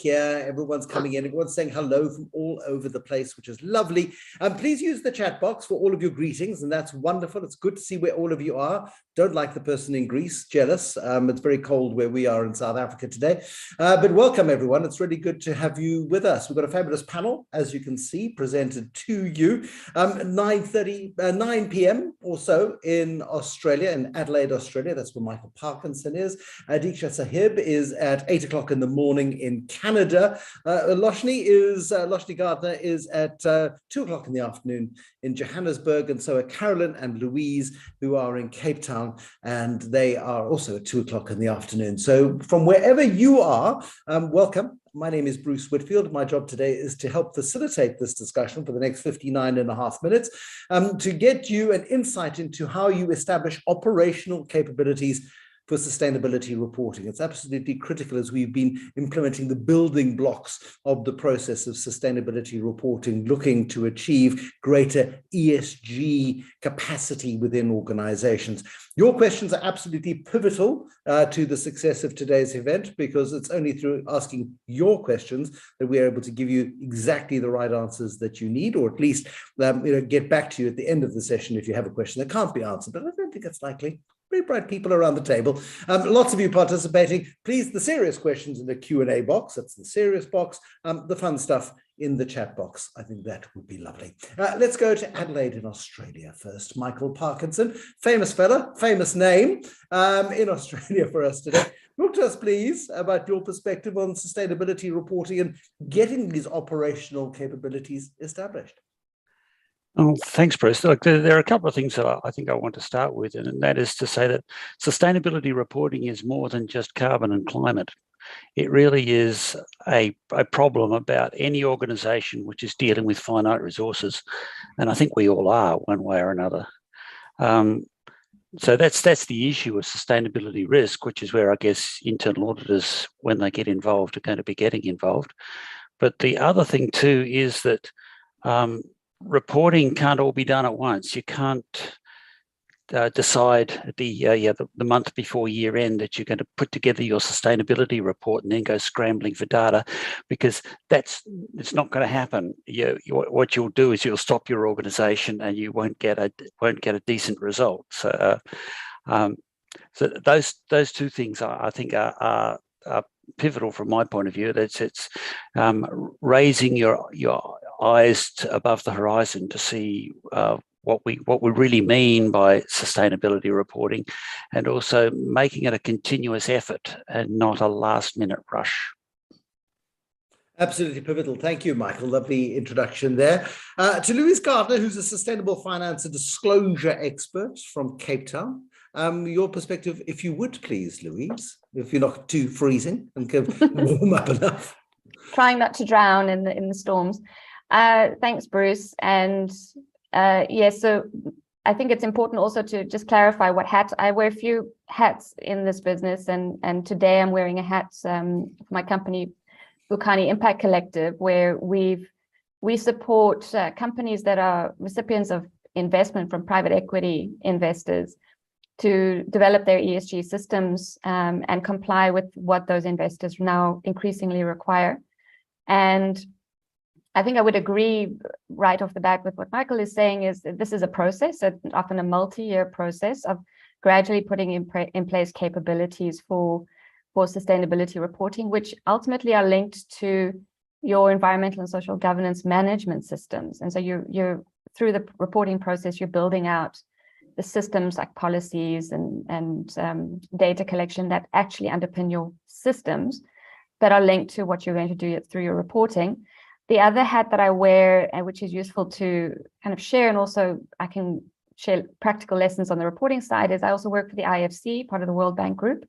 here. Everyone's coming in. Everyone's saying hello from all over the place, which is lovely. Please use the chat box for all of your greetings, and that's wonderful. It's good to see where all of you are. Don't like the person in Greece, jealous. It's very cold where we are in South Africa today. But welcome, everyone. It's really good to have you with us. We've got a fabulous panel, as you can see, presented to you. 9 p.m. or so in Australia, in Adelaide, Australia. That's where Michael Parkinson is. Diksha Sahib is at 8 o'clock in the morning in Canada. Louise Gardner is at 2 o'clock in the afternoon in Johannesburg, and so are Carolyn and Louise, who are in Cape Town, and they are also at 2 o'clock in the afternoon. So from wherever you are, welcome. My name is Bruce Whitfield. My job today is to help facilitate this discussion for the next 59 and a half minutes, to get you an insight into how you establish operational capabilities for sustainability reporting. It's absolutely critical as we've been implementing the building blocks of the process of sustainability reporting, looking to achieve greater ESG capacity within organizations. Your questions are absolutely pivotal to the success of today's event, because it's only through asking your questions that we're able to give you exactly the right answers that you need, or at least get back to you at the end of the session if you have a question that can't be answered. But I don't think it's likely. Very bright people around the table. Lots of you participating. Please, the serious questions in the Q&A box. That's the serious box. The fun stuff in the chat box. I think that would be lovely. Let's go to Adelaide in Australia first. Michael Parkinson, famous fella, famous name in Australia for us today. Talk to us, please, about your perspective on sustainability reporting and getting these operational capabilities established. Oh, thanks, Bruce. Look, there are a couple of things that I think I want to start with, and that is to say that sustainability reporting is more than just carbon and climate. It really is a problem about any organisation which is dealing with finite resources, and I think we all are one way or another. So that's the issue of sustainability risk, which is where I guess internal auditors, when they get involved, are going to be getting involved. But the other thing too is that reporting can't all be done at once. You can't decide at the month before year end that you're going to put together your sustainability report and then go scrambling for data, because it's not going to happen. What you'll do is you'll stop your organisation and you won't get a decent result. So those two things I think are pivotal from my point of view. It's raising your eyes above the horizon to see what we really mean by sustainability reporting, and also making it a continuous effort and not a last-minute rush. Absolutely pivotal. Thank you, Michael. Lovely introduction there. To Louise Gardner, who's a sustainable finance and disclosure expert from Cape Town. Your perspective, if you would, please, Louise, if you're not too freezing and can warm up enough. Trying not to drown in the storms. Thanks, Bruce. And so I think it's important also to just clarify what hat. I wear a few hats in this business, and today I'm wearing a hat for my company, Vukani Impact Collective, where we support companies that are recipients of investment from private equity investors to develop their ESG systems and comply with what those investors now increasingly require. And I think I would agree right off the bat with what Michael is saying, is that this is a process, often a multi-year process of gradually putting in place capabilities for sustainability reporting, which ultimately are linked to your environmental and social governance management systems. And so you're through the reporting process, you're building out the systems like policies and data collection that actually underpin your systems that are linked to what you're going to do through your reporting. The other hat that I wear, and which is useful to kind of share, and also I can share practical lessons on the reporting side, is I also work for the IFC, part of the World Bank Group,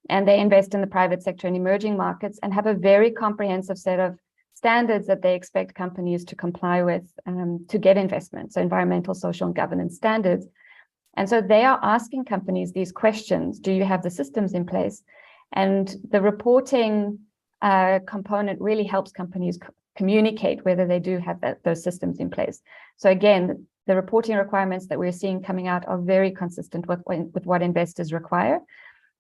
and they invest in the private sector and emerging markets and have a very comprehensive set of standards that they expect companies to comply with to get investment, so environmental, social, and governance standards. And so they are asking companies these questions: do you have the systems in place? And the reporting component really helps companies communicate whether they do have those systems in place. So again, the reporting requirements that we're seeing coming out are very consistent with what investors require.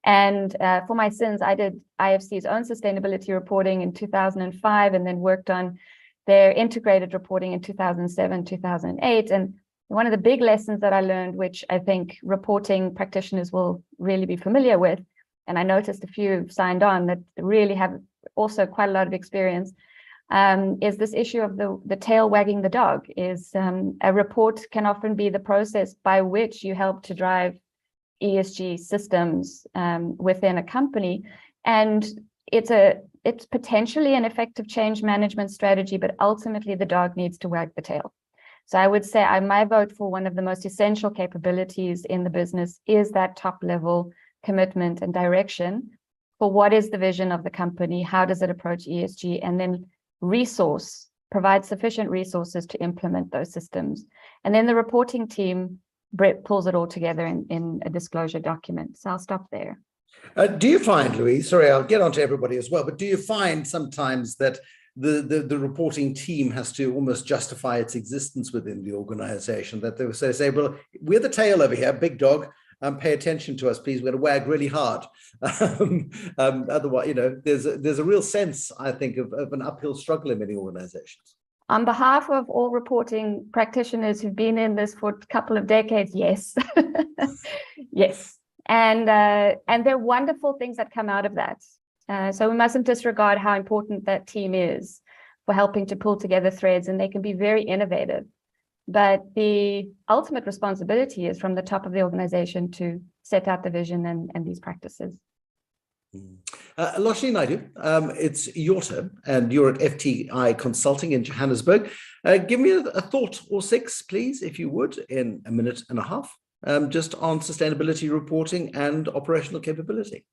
And for my sins, I did IFC's own sustainability reporting in 2005, and then worked on their integrated reporting in 2007, 2008. And one of the big lessons that I learned, which I think reporting practitioners will really be familiar with, and I noticed a few signed on that really have also quite a lot of experience, is this issue of the tail wagging the dog. Is a report can often be the process by which you help to drive ESG systems within a company, and it's potentially an effective change management strategy, but ultimately the dog needs to wag the tail. So I would say my vote for one of the most essential capabilities in the business is that top level commitment and direction for what is the vision of the company, how does it approach ESG, and then provide sufficient resources to implement those systems. And then the reporting team pulls it all together in a disclosure document. So I'll stop there. Do you find, Louise, sorry, I'll get on to everybody as well, but do you find sometimes that the reporting team has to almost justify its existence within the organization, that they say, well, we're the tail over here, big dog, pay attention to us, please, we're going to wag really hard. Otherwise, there's a real sense, I think, of an uphill struggle in many organizations. On behalf of all reporting practitioners who've been in this for a couple of decades, yes. Yes. And there are wonderful things that come out of that. So we mustn't disregard how important that team is for helping to pull together threads, and they can be very innovative. But the ultimate responsibility is from the top of the organization to set out the vision and these practices. Loshni Naidu, it's your turn, and you're at FTI Consulting in Johannesburg. Give me a thought or six, please, if you would, in a minute and a half, just on sustainability reporting and operational capability.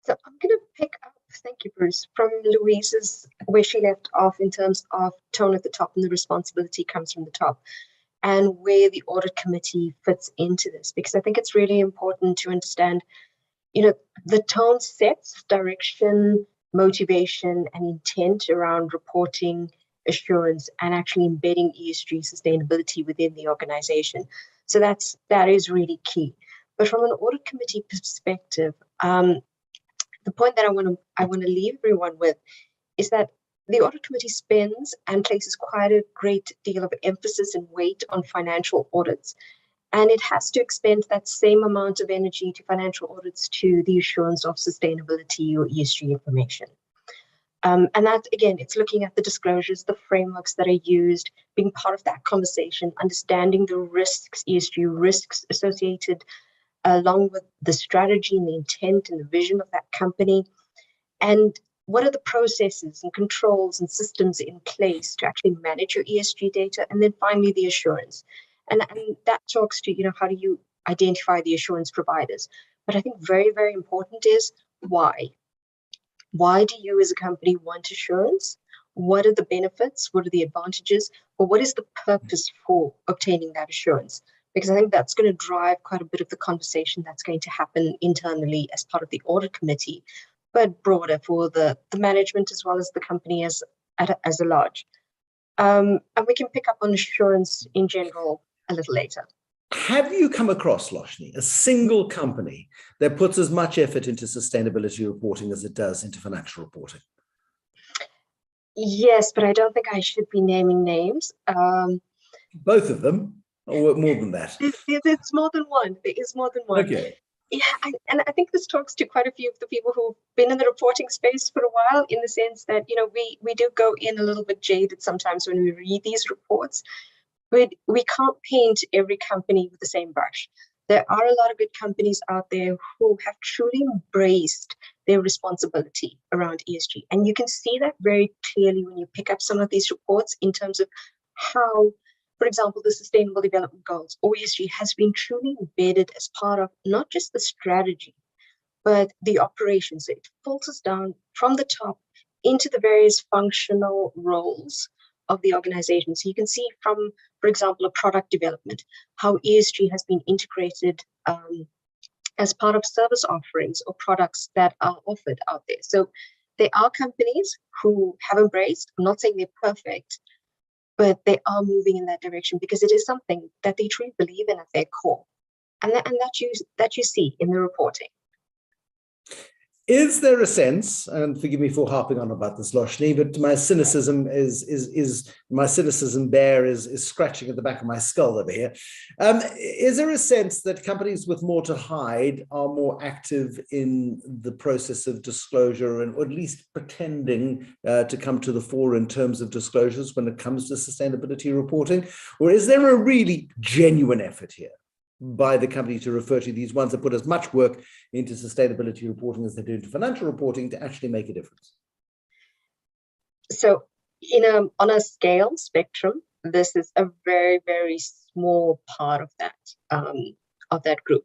So I'm going to pick up, thank you, Bruce, from Louise's, where she left off in terms of tone at the top, and the responsibility comes from the top, and where the audit committee fits into this, because I think it's really important to understand, the tone sets direction, motivation, and intent around reporting, assurance, and actually embedding ESG sustainability within the organization. So that is really key. But from an audit committee perspective, the point that I want to leave everyone with is that the audit committee spends and places quite a great deal of emphasis and weight on financial audits. And it has to expend that same amount of energy to financial audits to the assurance of sustainability or ESG information. And that, again, it's looking at the disclosures, the frameworks that are used, being part of that conversation, understanding the risks, ESG risks associated along with the strategy and the intent and the vision of that company. And what are the processes and controls and systems in place to actually manage your ESG data? And then finally, the assurance. And that talks to, how do you identify the assurance providers? But I think very, very important is why. Why do you as a company want assurance? What are the benefits? What are the advantages? Or what is the purpose for obtaining that assurance? Because I think that's going to drive quite a bit of the conversation that's going to happen internally as part of the audit committee, but broader for the management as well as the company as a large. And we can pick up on assurance in general a little later. Have you come across, Loshni, a single company that puts as much effort into sustainability reporting as it does into financial reporting? Yes, but I don't think I should be naming names. Both of them? Or more than that? There's more than one. There is more than one. Okay. Yeah, and I think this talks to quite a few of the people who've been in the reporting space for a while, in the sense that, we do go in a little bit jaded sometimes when we read these reports. But we can't paint every company with the same brush. There are a lot of good companies out there who have truly embraced their responsibility around ESG. And you can see that very clearly when you pick up some of these reports in terms of how, for example, the Sustainable Development Goals, or ESG, has been truly embedded as part of not just the strategy, but the operations. It filters down from the top into the various functional roles of the organization. So you can see from, for example, a product development, how ESG has been integrated as part of service offerings or products that are offered out there. So there are companies who have embraced, I'm not saying they're perfect, but they are moving in that direction because it is something that they truly believe in at their core. And that you see in the reporting. Is there a sense, and forgive me for harping on about this, Loshni, but my cynicism bear is scratching at the back of my skull over here. Is there a sense that companies with more to hide are more active in the process of disclosure, and or at least pretending to come to the fore in terms of disclosures when it comes to sustainability reporting? Or is there a really genuine effort here by the company to refer to these ones that put as much work into sustainability reporting as they do into financial reporting to actually make a difference? So on a scale spectrum, this is a very, very small part of that group.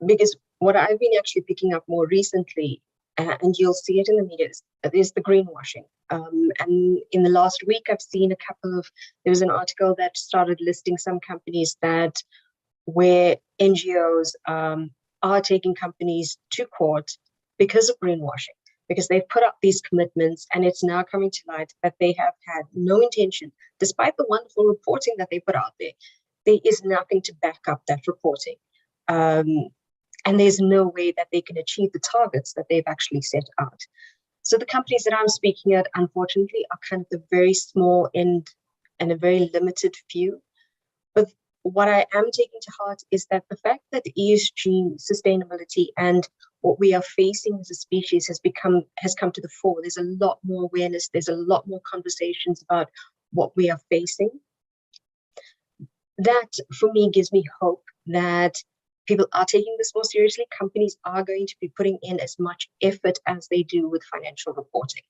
Because what I've been actually picking up more recently, and you'll see it in the media, is the greenwashing. And in the last week, I've seen there was an article that started listing some companies where NGOs are taking companies to court because of greenwashing, because they've put up these commitments, and it's now coming to light that they have had no intention, despite the wonderful reporting that they put out there. There is nothing to back up that reporting. And there's no way that they can achieve the targets that they've actually set out. So the companies that I'm speaking at, unfortunately, are kind of the very small end and a very limited few. But what I am taking to heart is that the fact that ESG, sustainability, and what we are facing as a species has come to the fore. There's a lot more awareness. There's a lot more conversations about what we are facing. That, for me, gives me hope that people are taking this more seriously. Companies are going to be putting in as much effort as they do with financial reporting.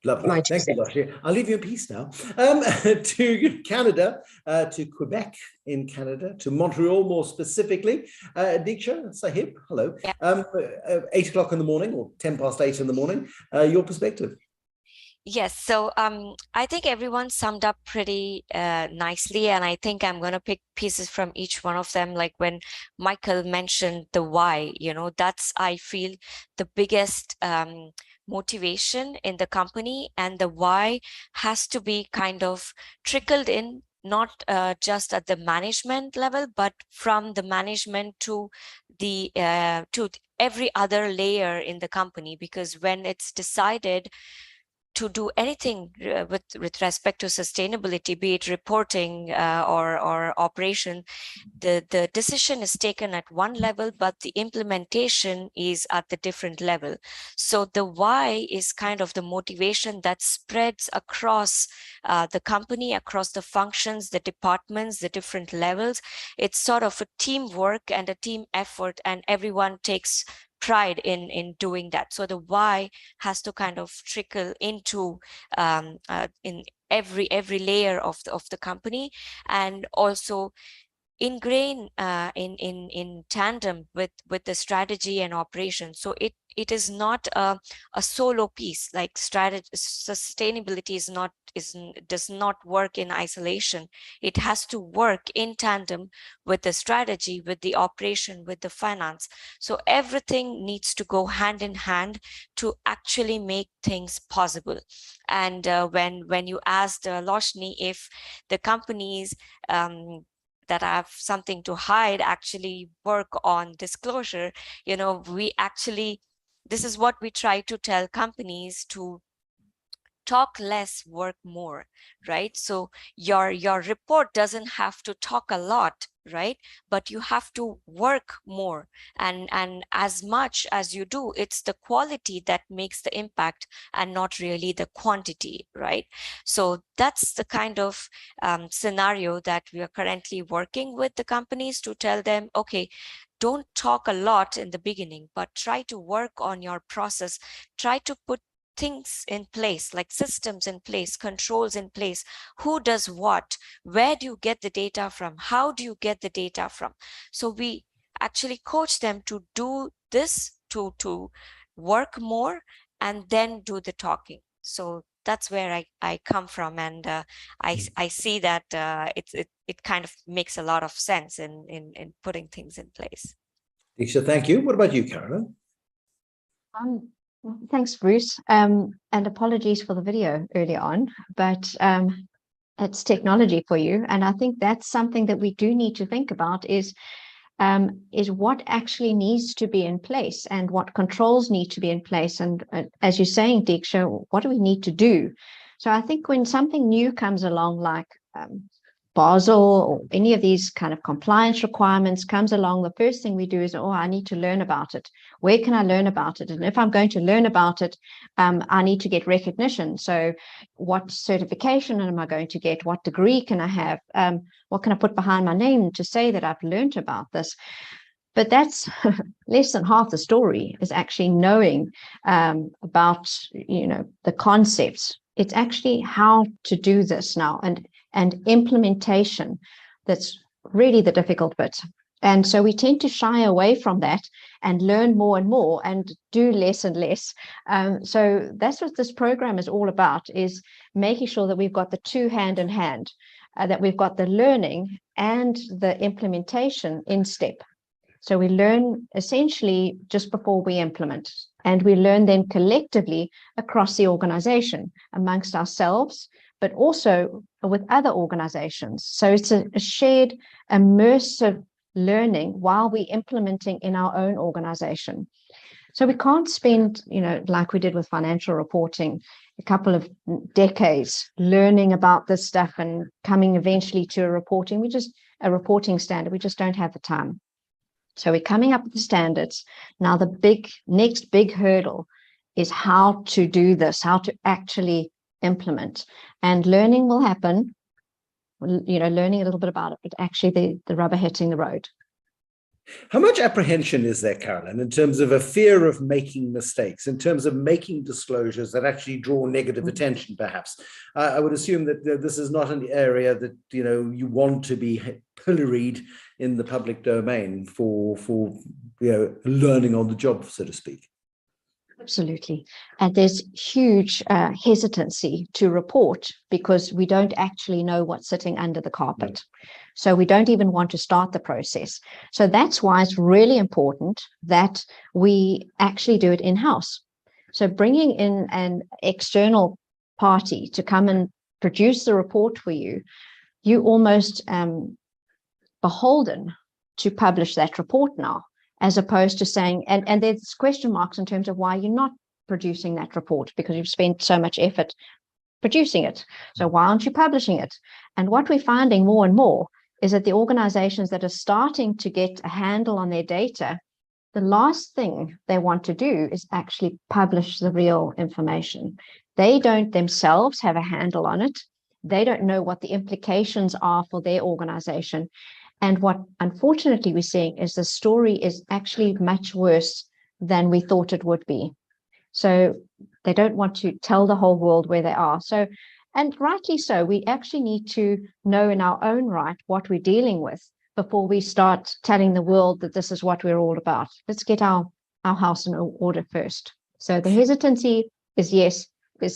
Lovely. Thank you, Loshni. I'll leave you in peace now. To Canada, to Quebec in Canada, to Montreal more specifically. Diksha Sahib, hello. Yeah. 8 o'clock in the morning, or 10 past 8 in the morning. Your perspective. Yes, so I think everyone summed up pretty nicely, and I think I'm going to pick pieces from each one of them. Like when Michael mentioned the why, that's, I feel, the biggest motivation in the company, and the why has to be kind of trickled in, not just at the management level, but from the management to the to every other layer in the company. Because when it's decided to do anything with respect to sustainability, be it reporting or operation, the decision is taken at one level, but the implementation is at the different level. So the why is kind of the motivation that spreads across the company, across the functions, the departments, the different levels. It's sort of a teamwork and a team effort, and everyone takes pride in doing that. So the why has to kind of trickle into in every layer of the company, and also ingrain in tandem with the strategy and operation. So it is not a solo piece. Like sustainability does not work in isolation. It has to work in tandem with the strategy, with the operation, with the finance. So everything needs to go hand in hand to actually make things possible. And when you asked Loshni if the companies that have something to hide actually work on disclosure, this is what we try to tell companies: to talk less, work more, right? So your report doesn't have to talk a lot, right? But you have to work more, and as much as you do, it's the quality that makes the impact and not really the quantity, right? So that's the kind of scenario that we are currently working with the companies, to tell them, okay, don't talk a lot in the beginning, but try to work on your process. Try to put things in place, like systems in place, controls in place. Who does what? Where do you get the data from? How do you get the data from? So we actually coach them to do this, to work more, and then do the talking. So that's where I come from, and I see that it kind of makes a lot of sense in putting things in place. Diksha, thank you. What about you, Carolyn? Thanks, Bruce. And apologies for the video early on, but it's technology for you. And I think that's something that we do need to think about, is is what actually needs to be in place and what controls need to be in place. And as you're saying, Diksha, what do we need to do? So I think when something new comes along, like Basel or any of these kind of compliance requirements comes along, the first thing we do is, I need to learn about it. Where can I learn about it? And if I'm going to learn about it, I need to get recognition. So what certification am I going to get? What degree can I have? What can I put behind my name to say that I've learned about this? But that's less than half the story, is actually knowing about, the concepts. It's actually how to do this now, and implementation that's really the difficult bit. And so we tend to shy away from that and learn more and more and do less and less. So that's what this program is all about, is making sure that we've got the two hand in hand, that we've got the learning and the implementation in step. So we learn essentially just before we implement, and we learn then collectively across the organization, amongst ourselves, but also with other organizations. So it's a shared, immersive learning while we're implementing in our own organization. So we can't spend, like we did with financial reporting, a couple of decades learning about this stuff and coming eventually to a reporting standard. We just don't have the time. So we're coming up with the standards. Now the next big hurdle is how to do this, how to actually implement. And learning will happen, learning a little bit about it, but actually the rubber hitting the road. How much apprehension is there, Carolyn, in terms of a fear of making mistakes, in terms of making disclosures that actually draw negative attention, perhaps? I would assume that this is not an area that, you want to be pilloried in the public domain for learning on the job, so to speak. Absolutely. And there's huge hesitancy to report because we don't actually know what's sitting under the carpet. So we don't even want to start the process. So that's why it's really important that we actually do it in-house. So bringing in an external party to come and produce the report for you, you almost beholden to publish that report now, as opposed to saying, and there's question marks in terms of why you're not producing that report, because you've spent so much effort producing it. So why aren't you publishing it? And what we're finding more and more is that the organizations that are starting to get a handle on their data, the last thing they want to do is actually publish the real information. They don't themselves have a handle on it. They don't know what the implications are for their organization. And what unfortunately we're seeing is the story is actually much worse than we thought it would be. So they don't want to tell the whole world where they are. So, and rightly so, we actually need to know in our own right what we're dealing with before we start telling the world that this is what we're all about. Let's get our house in order first. So the hesitancy is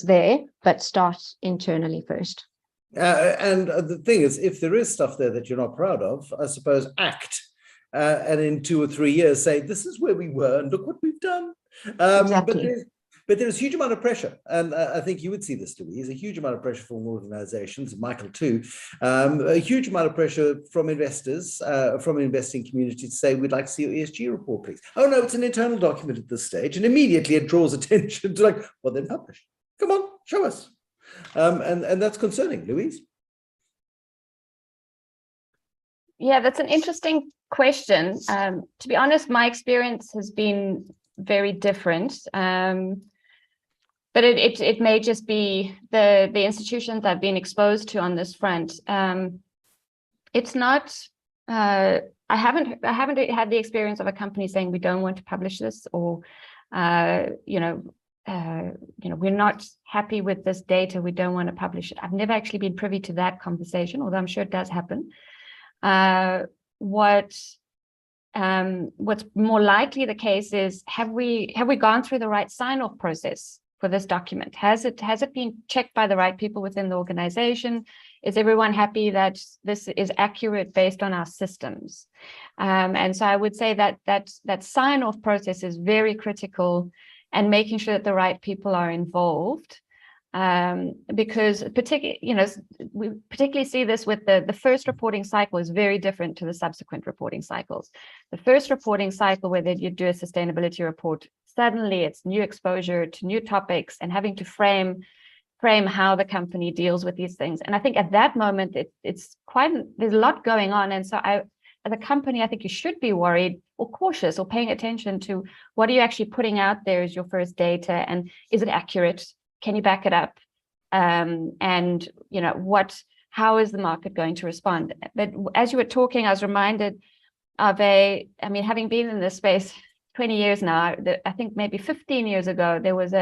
there, but start internally first. And the thing is, if there is stuff there that you're not proud of, I suppose act. And in 2 or 3 years say, this is where we were and look what we've done. Exactly. But there's a huge amount of pressure. And I think you would see this, Louise, a huge amount of pressure from organizations, Michael too, a huge amount of pressure from investors, from an investing community to say, we'd like to see your ESG report, please. Oh no, it's an internal document at this stage. And immediately it draws attention to well, then publish. Come on, show us. And that's concerning, Louise. Yeah, that's an interesting question. To be honest, my experience has been very different. But it may just be the institutions I've been exposed to on this front. It's not. I haven't had the experience of a company saying we don't want to publish this, or we're not happy with this data, we don't want to publish it. I've never actually been privy to that conversation, although I'm sure it does happen. What's more likely the case is, have we gone through the right sign-off process for this document? Has it been checked by the right people within the organization? Is everyone happy that this is accurate based on our systems? And so I would say that sign-off process is very critical, and making sure that the right people are involved. because we particularly see this with the first reporting cycle is very different to the subsequent reporting cycles. The first reporting cycle, whether you do a sustainability report, suddenly it's new exposure to new topics and having to frame how the company deals with these things. And I think at that moment, there's a lot going on. And so as a company, I think you should be worried or cautious or paying attention to what are you actually putting out there as your first data, and is it accurate? Can you back it up? And how is the market going to respond? But as you were talking, I was reminded of having been in this space 20 years now, I think maybe 15 years ago, I was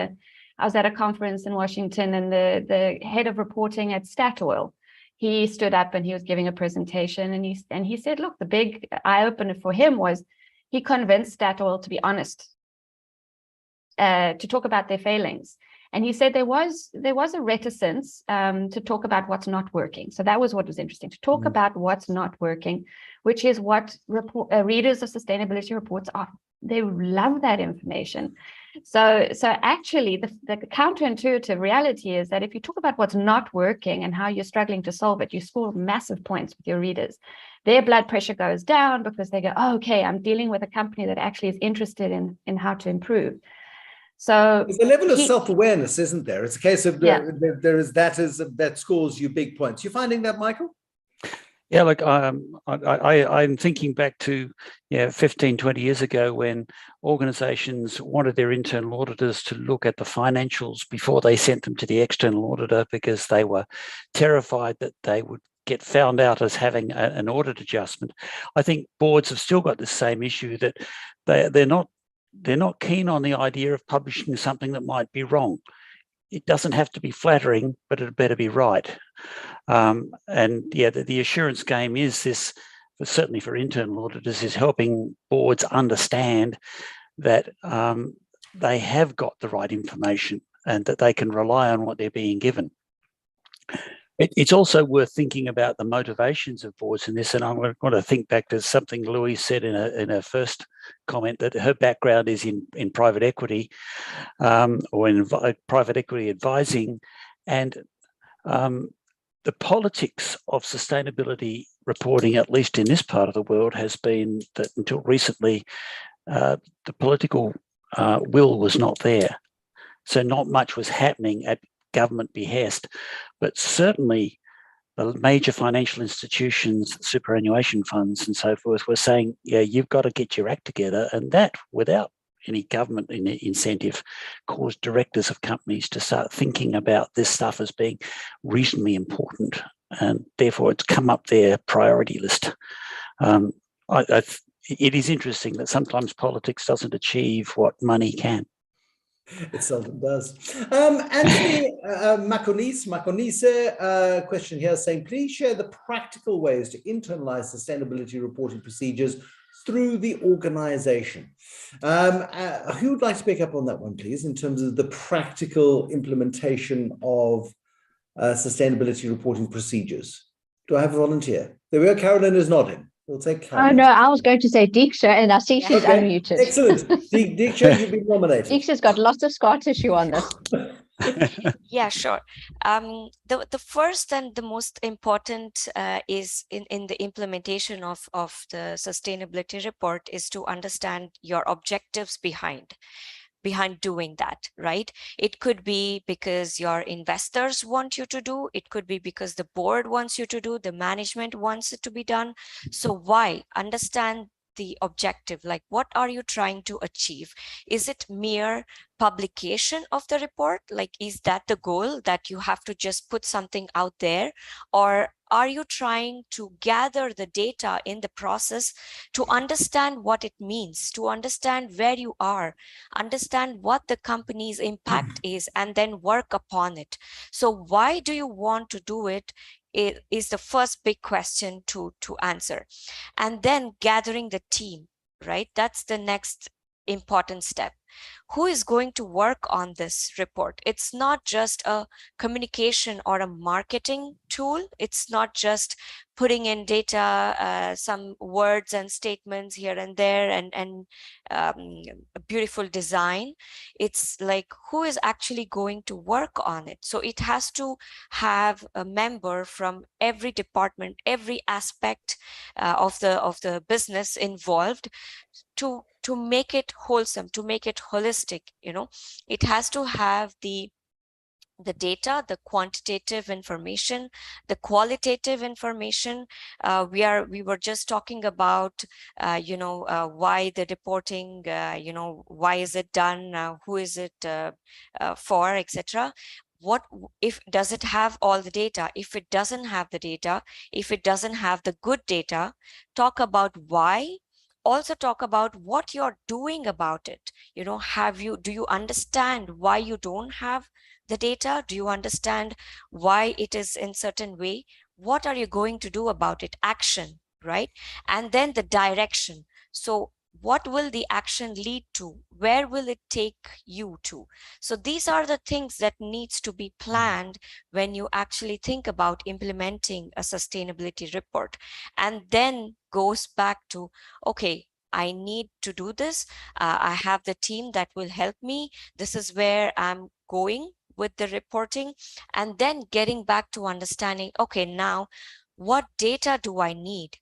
at a conference in Washington, and the head of reporting at Statoil, he stood up and he was giving a presentation, and he said, look, the big eye-opener for him was he convinced Statoil to be honest, to talk about their failings. And he said there was a reticence to talk about what's not working. So that was what was interesting, to talk about what's not working, which is what readers of sustainability reports are. They love that information. So actually, the counterintuitive reality is that if you talk about what's not working and how you're struggling to solve it, you score massive points with your readers. Their blood pressure goes down because they go, oh, okay, I'm dealing with a company that actually is interested in how to improve. So there's a level of self-awareness, isn't there? It's a case of that scores you big points. You finding that, Michael? Yeah, like I'm thinking back to 15, 20 years ago when organizations wanted their internal auditors to look at the financials before they sent them to the external auditor, because they were terrified that they would get found out as having an audit adjustment. I think boards have still got the same issue, that they're not keen on the idea of publishing something that might be wrong. It doesn't have to be flattering, but it better be right. The assurance game is this, certainly for internal auditors, is helping boards understand that they have got the right information and that they can rely on what they're being given. It's also worth thinking about the motivations of boards in this, and I want to think back to something Louise said in her first comment, that her background is in private equity or in private equity advising, and the politics of sustainability reporting, at least in this part of the world, has been that until recently, the political will was not there. So not much was happening at government behest, but certainly the major financial institutions, superannuation funds and so forth, were saying, yeah, you've got to get your act together. And that, without any government incentive, caused directors of companies to start thinking about this stuff as being reasonably important, and therefore it's come up their priority list. It is interesting that sometimes politics doesn't achieve what money can. It seldom does. Anthony Makonise, question here saying, please share the practical ways to internalize sustainability reporting procedures through the organization. Who would like to pick up on that one, please, in terms of the practical implementation of sustainability reporting procedures? Do I have a volunteer? There we go. Carolyn is nodding. We'll take Carolyn. Oh, no, I was going to say Diksha, and I see she's unmuted. Excellent. Diksha, you've been nominated. Diksha's got lots of scar tissue on this. Yeah, sure. The first and the most important is in the implementation of the sustainability report is to understand your objectives behind doing that, right? It could be because your investors want you to do, it could be because the board wants you to do, the management wants it to be done. So why? Understand the objective, like what are you trying to achieve? Is it mere publication of the report? Like, is that the goal, that you have to just put something out there? Or are you trying to gather the data in the process to understand what it means, to understand where you are, understand what the company's impact is, and then work upon it? So why do you want to do it? It is the first big question to answer. And then gathering the team, right? That's the next important step. Who is going to work on this report? It's not just a communication or a marketing tool. It's not just putting in data, some words and statements here and there, and a beautiful design. It's like, who is actually going to work on it? So it has to have a member from every department, every aspect of the business involved to make it wholesome, to make it holistic. It has to have the data, the quantitative information, the qualitative information. We were just talking about, why the reporting, why is it done, who is it for, etc. What if does it have all the data? If it doesn't have the data, if it doesn't have the good data, talk about why. Also talk about what you're doing about it. Do you understand why you don't have the data? Do you understand why it is in certain way? What are you going to do about it? Action, right? And then the direction. So what will the action lead to? Where will it take you to? So these are the things that needs to be planned when you actually think about implementing a sustainability report. And then goes back to, okay, I need to do this. I have the team that will help me. This is where I'm going with the reporting. And then getting back to understanding, okay, now what data do I need?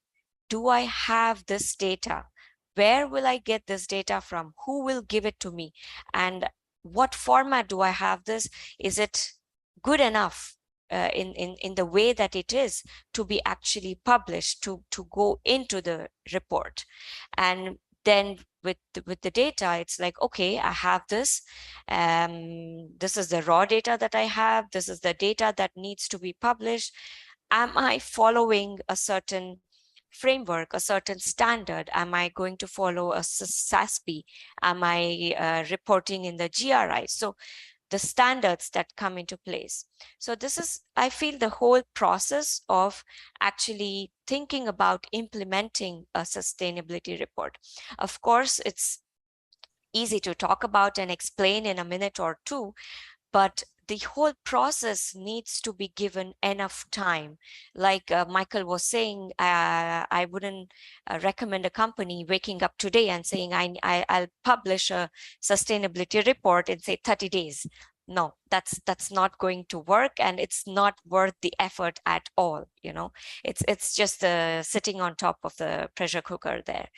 Do I have this data? Where will I get this data from? Who will give it to me? And what format do I have this? Is it good enough in the way that it is to be actually published, to go into the report? And then with the data, it's like, okay, I have this. This is the raw data that I have. This is the data that needs to be published. Am I following a certain framework, a certain standard? Am I going to follow a SASB? Am I reporting in the GRI? So the standards that come into place. So this is, I feel, the whole process of actually thinking about implementing a sustainability report. Of course, it's easy to talk about and explain in a minute or two, but the whole process needs to be given enough time. Like Michael was saying, I wouldn't recommend a company waking up today and saying, I'll publish a sustainability report in, say, 30 days. No, that's not going to work, and it's not worth the effort at all. It's just sitting on top of the pressure cooker there.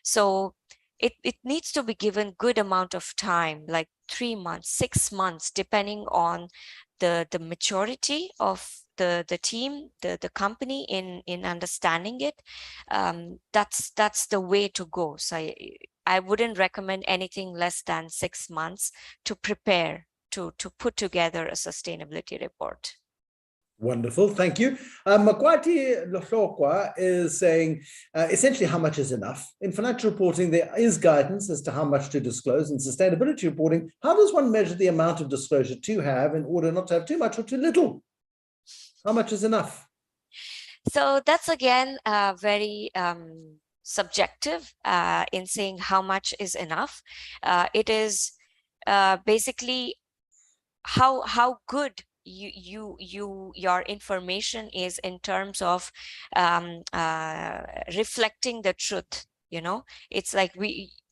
So it needs to be given good amount of time, like 3 months, 6 months, depending on the maturity of the team, the company in understanding it. That's the way to go. So I wouldn't recommend anything less than 6 months to prepare to put together a sustainability report. Wonderful, thank you. Makwati Lohlokwa is saying, essentially, how much is enough? In financial reporting, there is guidance as to how much to disclose. In sustainability reporting, how does one measure the amount of disclosure to have in order not to have too much or too little? How much is enough? So that's, again, very subjective in saying how much is enough. It is basically how good your information is in terms of reflecting the truth. It's like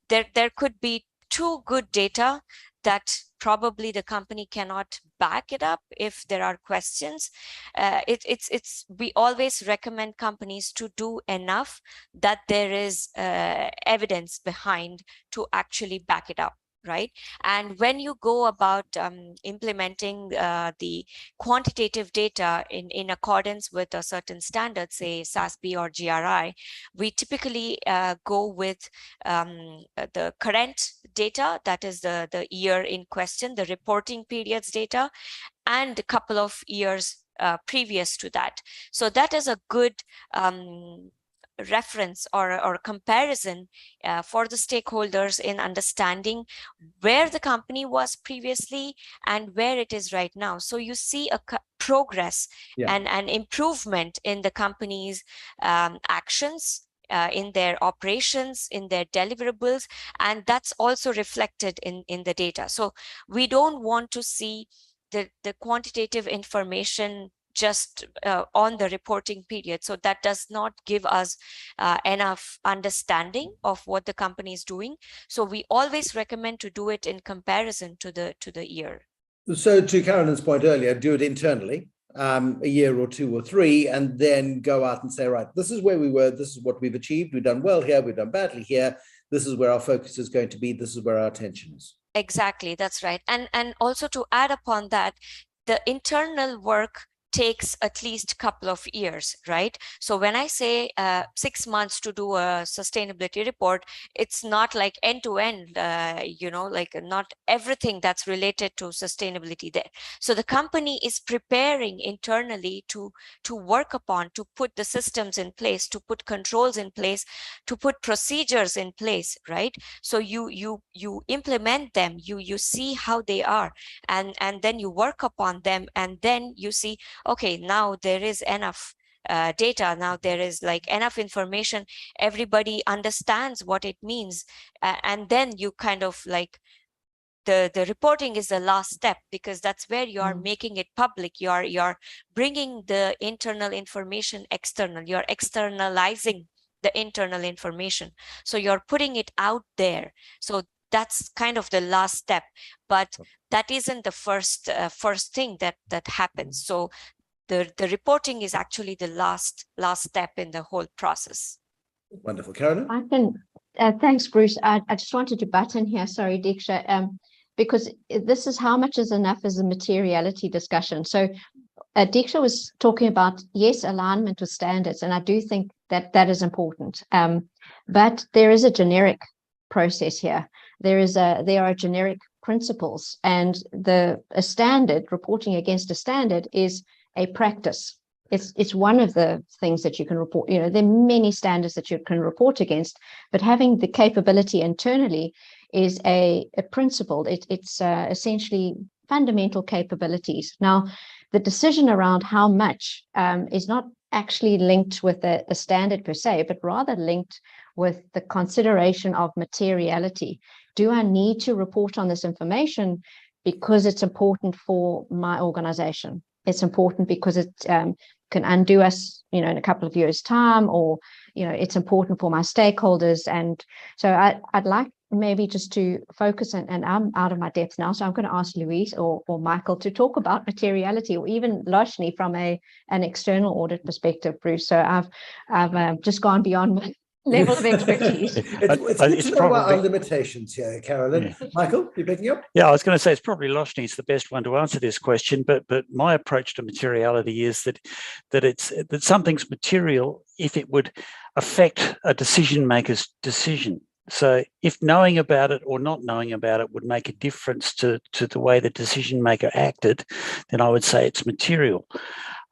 there could be too good data that probably the company cannot back it up if there are questions. We always recommend companies to do enough that there is evidence behind to actually back it up. Right. And when you go about implementing the quantitative data in accordance with a certain standard, say SASB or GRI, we typically go with the current data, that is the year in question, the reporting periods data, and a couple of years previous to that. So that is a good reference or comparison for the stakeholders in understanding where the company was previously and where it is right now. So you see a progress and an improvement in the company's actions in their operations, in their deliverables, and that's also reflected in the data. So we don't want to see the quantitative information just on the reporting period. So that does not give us enough understanding of what the company is doing. So we always recommend to do it in comparison to the year. So to Carolyn's point earlier, do it internally, a year or 2 or 3, and then go out and say, right, this is where we were, this is what we've achieved, we've done well here, we've done badly here, this is where our focus is going to be, this is where our attention is. Exactly, that's right. And also to add upon that, the internal work takes at least a couple of years, right? So when I say 6 months to do a sustainability report, it's not like end to end, like not everything that's related to sustainability there. So the company is preparing internally to work upon, to put the systems in place, to put controls in place, to put procedures in place, right? So you implement them, you see how they are, and then you work upon them, and then you see, okay, now there is enough data, now there is like enough information, everybody understands what it means, and then you kind of like the reporting is the last step, because that's where you are making it public, you're bringing the internal information external, you're externalizing the internal information, so you're putting it out there. So that's kind of the last step, but that isn't the first thing that happens. So the reporting is actually the last step in the whole process. Wonderful. Carolyn? I can, thanks, Bruce. I just wanted to butt in here, sorry, Diksha, because this is how much is enough as a materiality discussion. So Diksha was talking about, yes, alignment with standards, and I do think that is important. But there is a generic process here. There are generic principles, and a standard, reporting against a standard, is a practice. It's one of the things that you can report. There are many standards that you can report against, but having the capability internally is a principle. It's essentially fundamental capabilities. Now, the decision around how much is not actually linked with a standard per se, but rather linked with the consideration of materiality. Do I need to report on this information because it's important for my organization? It's important because it can undo us, in a couple of years' time, or, it's important for my stakeholders. And so I'd like maybe just to focus, and I'm out of my depth now, so I'm going to ask Louise or Michael to talk about materiality, or even Loshni from an external audit perspective, Bruce. So I've just gone beyond my level of expertise. It's good to know our limitations here, Carolyn. Yeah. Michael, you picking up? Yeah, I was going to say it's probably Loshni's the best one to answer this question, but my approach to materiality is that something's material if it would affect a decision maker's decision. So if knowing about it or not knowing about it would make a difference to the way the decision maker acted, then I would say it's material.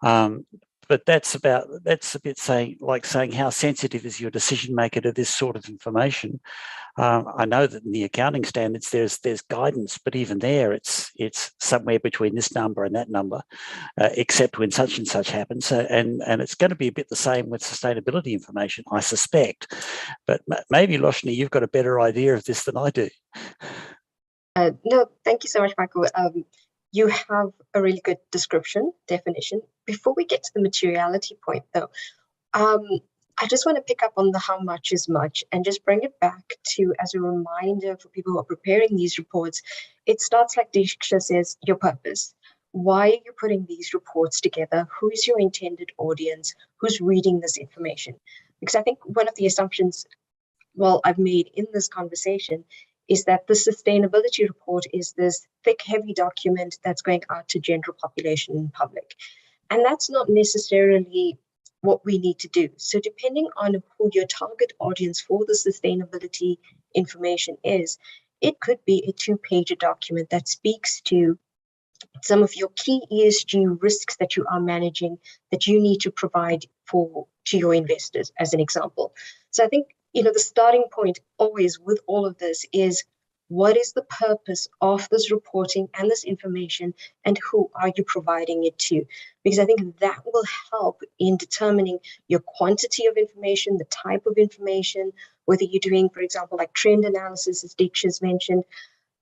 But that's a bit saying how sensitive is your decision maker to this sort of information. I know that in the accounting standards there's guidance, but even there it's somewhere between this number and that number, except when such and such happens. So, and it's going to be a bit the same with sustainability information, I suspect. But maybe, Loshni, you've got a better idea of this than I do. No, thank you so much, Michael. You have a really good definition. Before we get to the materiality point, though, I just want to pick up on the how much is much and just bring it back to, as a reminder for people who are preparing these reports, it starts like Diksha says, your purpose. Why are you putting these reports together? Who's your intended audience? Who's reading this information? Because I think one of the assumptions, I've made in this conversation is that the sustainability report is this thick, heavy document that's going out to general population and public. And that's not necessarily what we need to do. So depending on who your target audience for the sustainability information is, it could be a 2-pager document that speaks to some of your key ESG risks that you are managing that you need to provide to your investors, as an example. So I think, the starting point always with all of this is, what is the purpose of this reporting and this information, and who are you providing it to? Because I think that will help in determining your quantity of information, the type of information, whether you're doing, for example, like trend analysis, as Diksha's mentioned,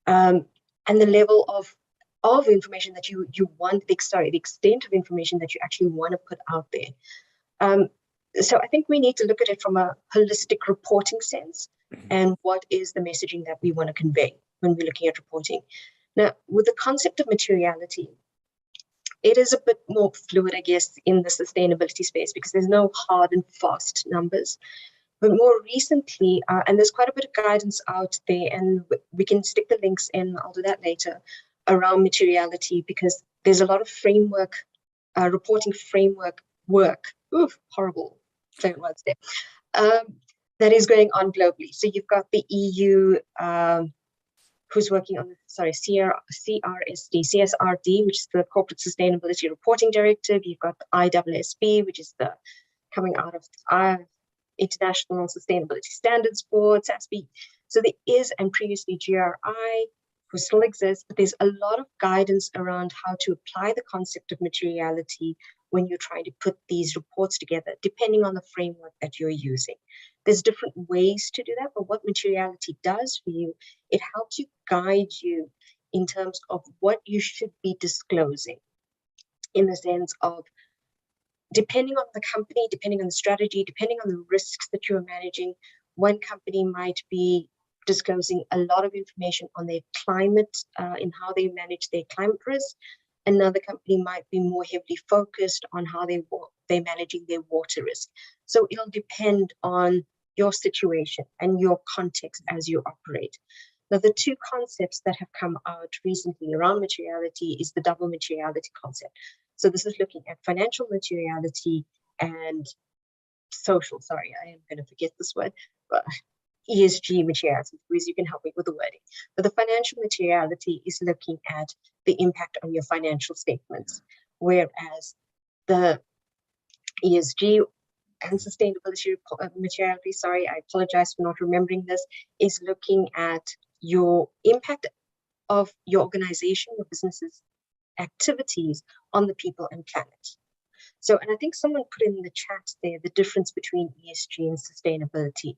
and the level of information that you want, the extent of information that you actually want to put out there. So I think we need to look at it from a holistic reporting sense, and what is the messaging that we want to convey when we're looking at reporting. Now, with the concept of materiality, it is a bit more fluid, I guess, in the sustainability space, because there's no hard and fast numbers. But more recently, and there's quite a bit of guidance out there, and we can stick the links in, I'll do that later, around materiality, because there's a lot of framework, reporting framework work, horrible words there, that is going on globally. So you've got the EU, who's working on, CSRD, which is the Corporate Sustainability Reporting Directive. You've got the ISSB, which is the coming out of International Sustainability Standards Board, SASB. So there is, and previously GRI, who still exists, but there's a lot of guidance around how to apply the concept of materiality when you're trying to put these reports together, depending on the framework that you're using. There's different ways to do that, but what materiality does for you, it helps you guide you in terms of what you should be disclosing, in the sense of, depending on the company, depending on the strategy, depending on the risks that you're managing, one company might be disclosing a lot of information on their climate, in how they manage their climate risk. Another company might be more heavily focused on how they're managing their water risk. So it'll depend on your situation and your context as you operate. Now, the two concepts that have come out recently around materiality is the double materiality concept. So this is looking at financial materiality and social, sorry, I am going to forget this word, but ESG materiality, because you can help me with the wording. But the financial materiality is looking at the impact on your financial statements, whereas the ESG and sustainability materiality, sorry, I apologize for not remembering this, is looking at your impact of your organization, your business's activities on the people and planet. So, and I think someone put in the chat there the difference between ESG and sustainability.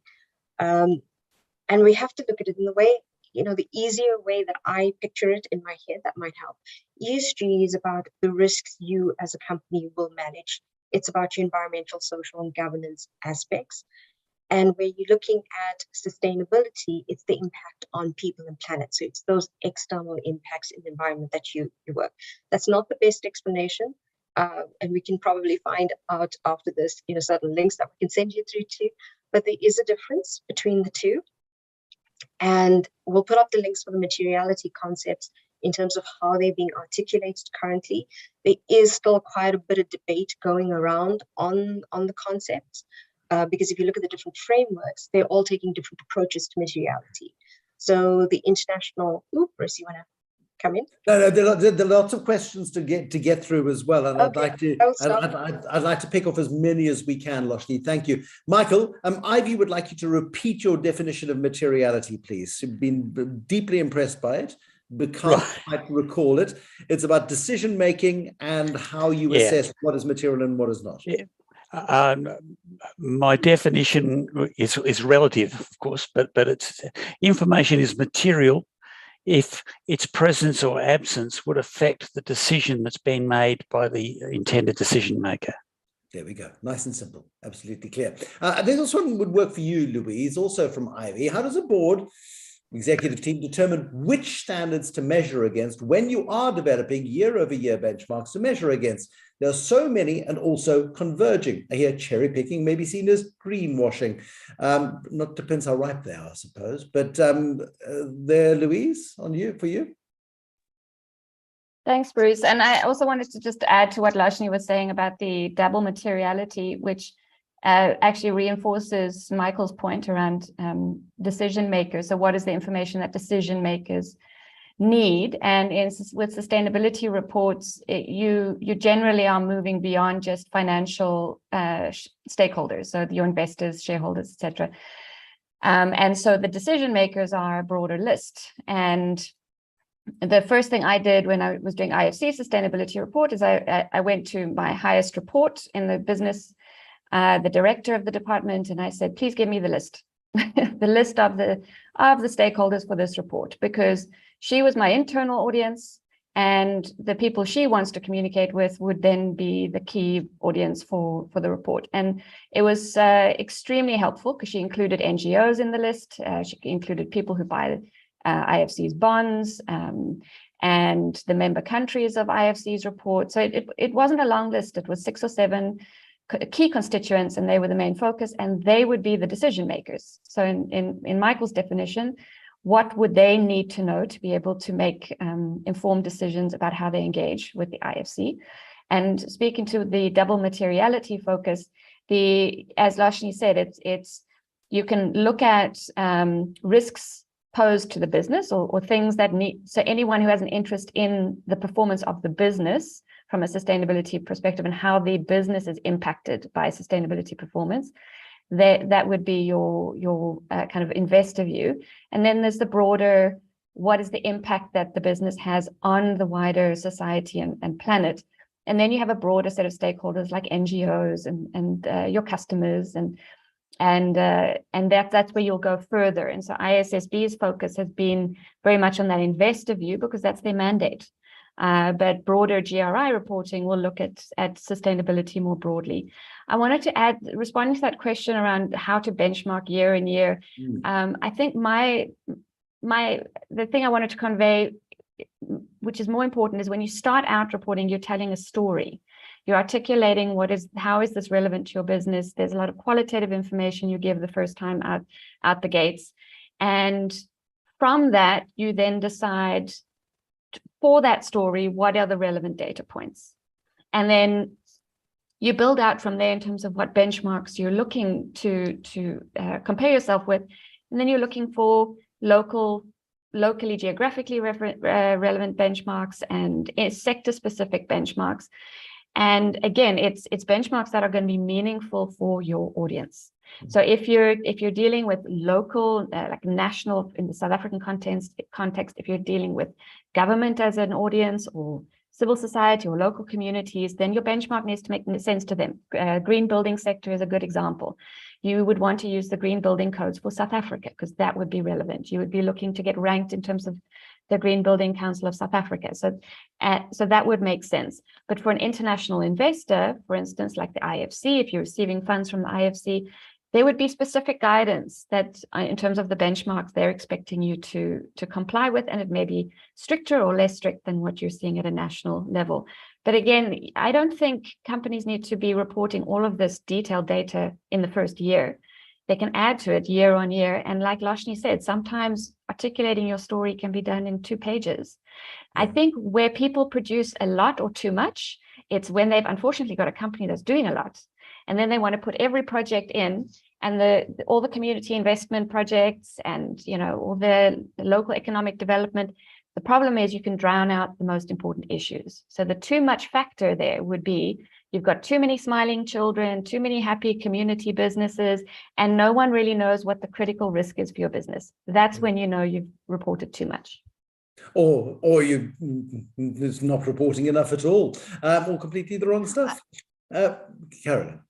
And we have to look at it in the way, the easier way that I picture it in my head that might help. ESG is about the risks you as a company will manage. It's about your environmental, social, and governance aspects. And where you're looking at sustainability, it's the impact on people and planet. So it's those external impacts in the environment that you work. That's not the best explanation. And we can probably find out after this, certain links that we can send you through to. But there is a difference between the two. And we'll put up the links for the materiality concepts in terms of how they're being articulated currently. There is still quite a bit of debate going around on the concepts, because if you look at the different frameworks, they're all taking different approaches to materiality. So the international, Bruce, you want to come in? No, there are lots of questions to get through as well, and okay. I'd like to pick off as many as we can, Loshni. Thank you, Michael. Ivy would like you to repeat your definition of materiality, please. You've been deeply impressed by it, but can't quite recall it. It's about decision making and how you assess what is material and what is not. Yeah. My definition is relative, of course, but it's information is material if its presence or absence would affect the decision that's been made by the intended decision maker. There we go. Nice and simple. Absolutely clear. There's also one would work for you, Louise, also from Ivy. How does a board, executive team determine which standards to measure against when you are developing year-over-year benchmarks to measure against? There are so many and also converging. I hear cherry picking may be seen as greenwashing. Not depends how ripe they are, I suppose. But there, Louise, for you. Thanks, Bruce. And I also wanted to just add to what Lashni was saying about the double materiality, which actually reinforces Michael's point around decision makers. So what is the information that decision makers need? And with sustainability reports, you generally are moving beyond just financial stakeholders, so your investors, shareholders, etc. And so the decision makers are a broader list. And the first thing I did when I was doing IFC sustainability report is I went to my highest report in the business, the director of the department, and I said, please give me the list, the list of the stakeholders for this report, because she was my internal audience, and the people she wants to communicate with would then be the key audience for the report. And it was extremely helpful because she included NGOs in the list. She included people who buy IFC's bonds, and the member countries of IFC's report. So it wasn't a long list. It was 6 or 7 key constituents, and they were the main focus, and they would be the decision makers. So in Michael's definition, what would they need to know to be able to make informed decisions about how they engage with the IFC? And speaking to the double materiality focus, as Lashni said, it's you can look at risks posed to the business, or things that need, so anyone who has an interest in the performance of the business from a sustainability perspective and how the business is impacted by sustainability performance, that would be your kind of investor view. And then there's the broader, what is the impact that the business has on the wider society and planet? And then you have a broader set of stakeholders like NGOs and your customers, and that's where you'll go further. And so ISSB's focus has been very much on that investor view because that's their mandate. But broader GRI reporting will look at sustainability more broadly. I wanted to add, responding to that question around how to benchmark year in year. I think the thing I wanted to convey, which is more important, is when you start out reporting, you're telling a story. You're articulating how is this relevant to your business. There's a lot of qualitative information you give the first time out the gates. And from that, you then decide for that story, what are the relevant data points? And then you build out from there in terms of what benchmarks you're looking to compare yourself with. And then you're looking for locally, geographically relevant benchmarks and sector-specific benchmarks. And again, it's benchmarks that are going to be meaningful for your audience. So if you're dealing with local, like national, in the South African context, if you're dealing with government as an audience, or civil society or local communities, then your benchmark needs to make sense to them. Green building sector is a good example. You would want to use the green building codes for South Africa because that would be relevant. You would be looking to get ranked in terms of the Green Building Council of South Africa. So that would make sense. But for an international investor, for instance, like the IFC, if you're receiving funds from the IFC, there would be specific guidance that in terms of the benchmarks they're expecting you to comply with, and it may be stricter or less strict than what you're seeing at a national level. But again, I don't think companies need to be reporting all of this detailed data in the first year. They can add to it year on year. And like Lashni said, sometimes articulating your story can be done in 2 pages. I think where people produce a lot or too much, it's when they've unfortunately got a company that's doing a lot. And then they want to put every project in, and all the community investment projects and all the local economic development. The problem is you can drown out the most important issues. So the too much factor there would be you've got too many smiling children, too many happy community businesses, and no one really knows what the critical risk is for your business. That's when you know you've reported too much. Or you is not reporting enough at all, or completely the wrong stuff. Carolyn.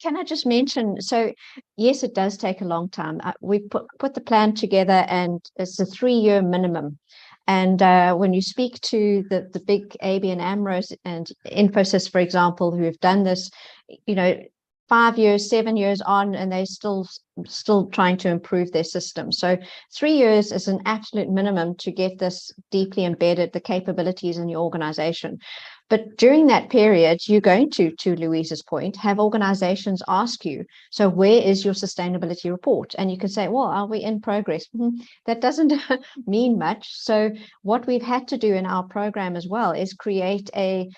Can I just mention, so yes, it does take a long time. We put the plan together, and it's a 3-year minimum. And when you speak to the big ABN AMROs and Infosys, for example, who have done this, 5 years, 7 years on, and they're still trying to improve their system. So 3 years is an absolute minimum to get this deeply embedded, the capabilities in your organization. But during that period, you're going to Louise's point, have organizations ask you, so where is your sustainability report? And you can say, well, are we in progress? That doesn't mean much. So what we've had to do in our program as well is create a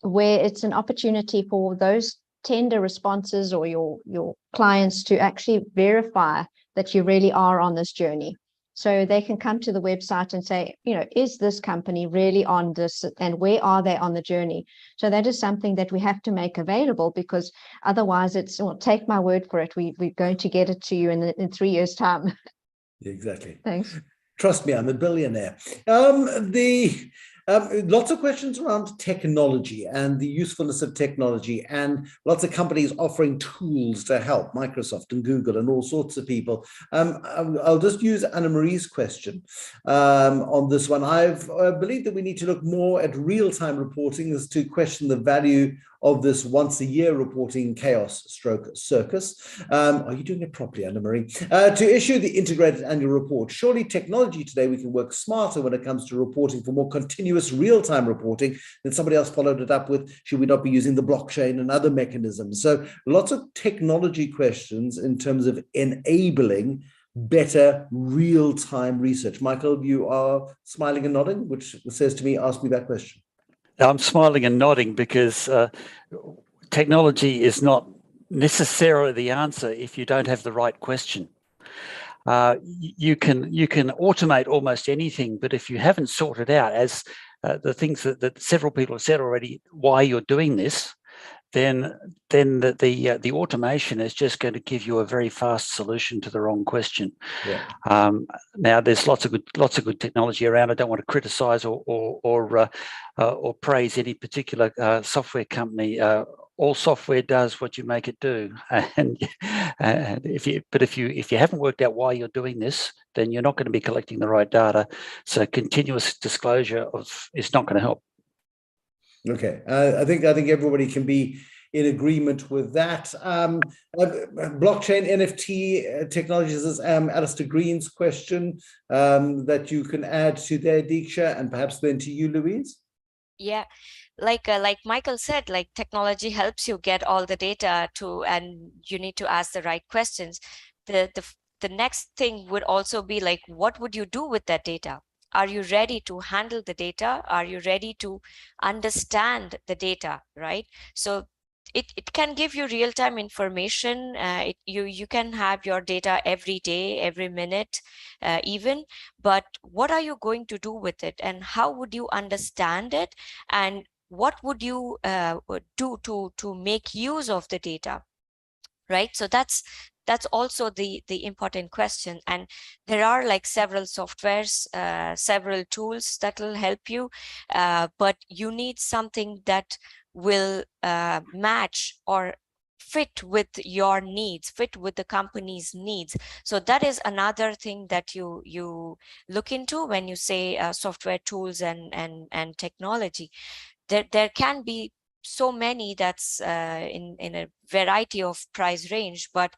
where it's an opportunity for those tender responses or your clients to actually verify that you really are on this journey. So they can come to the website and say, is this company really on this, and where are they on the journey? So that is something that we have to make available, because otherwise it's, well, take my word for it, we're going to get it to you in 3 years' time. Exactly. Thanks. Trust me, I'm a billionaire. Lots of questions around technology and the usefulness of technology, and lots of companies offering tools to help, Microsoft and Google and all sorts of people. I'll just use Anna-Marie's question on this one. I believe that we need to look more at real-time reporting as to question the value of this once-a-year reporting chaos stroke circus. Are you doing it properly, Anna-Marie? To issue the integrated annual report. Surely technology today, we can work smarter when it comes to reporting for more continuous real-time reporting. Then somebody else followed it up with, should we not be using the blockchain and other mechanisms? So lots of technology questions in terms of enabling better real-time research. Michael, you are smiling and nodding, which says to me, ask me that question. I'm smiling and nodding because technology is not necessarily the answer if you don't have the right question. You can automate almost anything, but if you haven't sorted out, as the things that several people have said already, why you're doing this, then the automation is just going to give you a very fast solution to the wrong question. Yeah. Now there's lots of good technology around. I don't want to criticize or praise any particular software company. All software does what you make it do, and if you haven't worked out why you're doing this, then you're not going to be collecting the right data. So continuous disclosure is not going to help. Okay, I think everybody can be in agreement with that. Blockchain NFT technologies is Alistair Green's question that you can add to there, Deeksha, and perhaps then to you, Louise. Yeah, like Michael said, like technology helps you get all the data and you need to ask the right questions. The next thing would also be like, what would you do with that data? Are you ready to handle the data? Are you ready to understand the data, right? So it can give you real-time information. You can have your data every day, every minute, even, but what are you going to do with it, and how would you understand it, and what would you do to make use of the data, right? So that's also the important question. And there are like several softwares, several tools that will help you, but you need something that will match or fit with your needs, fit with the company's needs. So that is another thing that you look into when you say software tools and technology. There can be so many that's in a variety of price range, but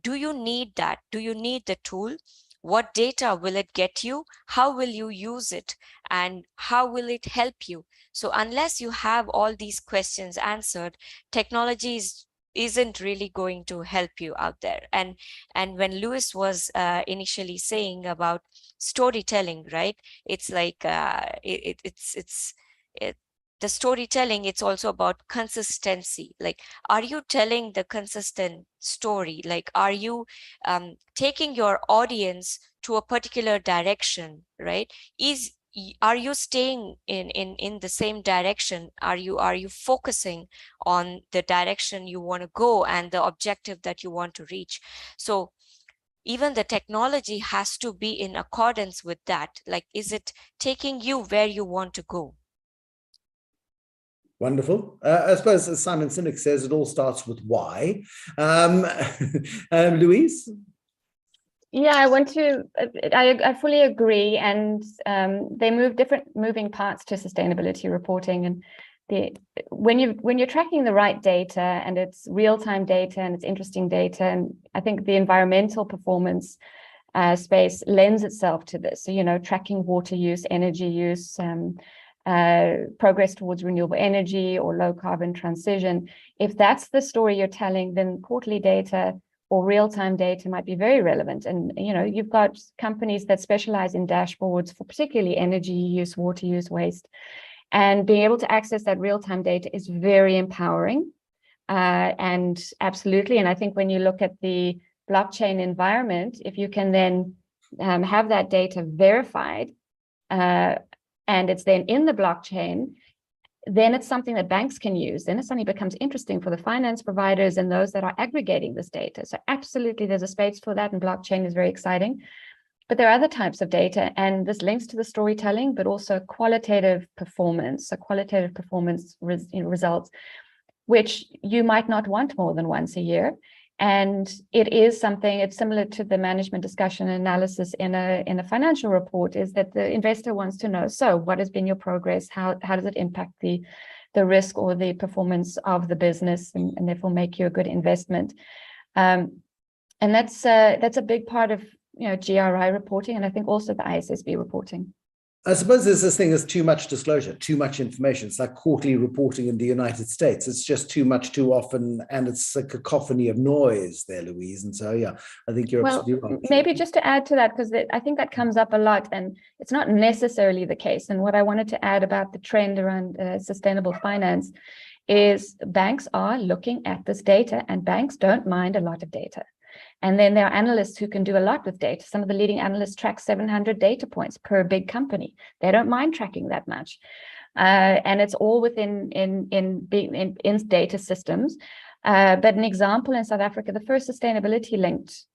do you need that? Do you need the tool? What data will it get you? How will you use it? And how will it help you? So unless you have all these questions answered, technology isn't really going to help you out there. And when Louise was initially saying about storytelling, right? It's like the storytelling, it's also about consistency. Like, are you telling the consistent story? Like, are you taking your audience to a particular direction, right? Are you staying in the same direction? Are you focusing on the direction you want to go and the objective that you want to reach? So even the technology has to be in accordance with that. Like, is it taking you where you want to go? Wonderful. I suppose, as Simon Sinek says, it all starts with why. Louise? Yeah, I fully agree. And they move different moving parts to sustainability reporting. And when you're tracking the right data, and it's real-time data and it's interesting data, and I think the environmental performance space lends itself to this. So, tracking water use, energy use, progress towards renewable energy or low carbon transition. If that's the story you're telling, then quarterly data or real-time data might be very relevant. And you've got companies that specialize in dashboards for particularly energy use, water use, waste, and being able to access that real-time data is very empowering. And absolutely, and I think when you look at the blockchain environment, if you can then have that data verified, and it's then in the blockchain, then it's something that banks can use. Then it suddenly becomes interesting for the finance providers and those that are aggregating this data. So absolutely, there's a space for that, and blockchain is very exciting. But there are other types of data, and this links to the storytelling, but also qualitative performance. So qualitative performance results, which you might not want more than once a year. And it is something, it's similar to the management discussion analysis in a financial report, is that the investor wants to know, so what has been your progress? How does it impact the risk or the performance of the business, and therefore make you a good investment? And that's a big part of GRI reporting, and I think also the ISSB reporting. I suppose there's this thing as too much disclosure, too much information. It's like quarterly reporting in the United States. It's just too much, too often, and it's a cacophony of noise there, Louise. And so, yeah, I think you're absolutely right. Maybe just to add to that, because I think that comes up a lot, and it's not necessarily the case. And what I wanted to add about the trend around sustainable finance is banks are looking at this data, and banks don't mind a lot of data. And then there are analysts who can do a lot with data. Some of the leading analysts track 700 data points per big company. They don't mind tracking that much. And it's all within in data systems. But an example in South Africa, the first sustainability linked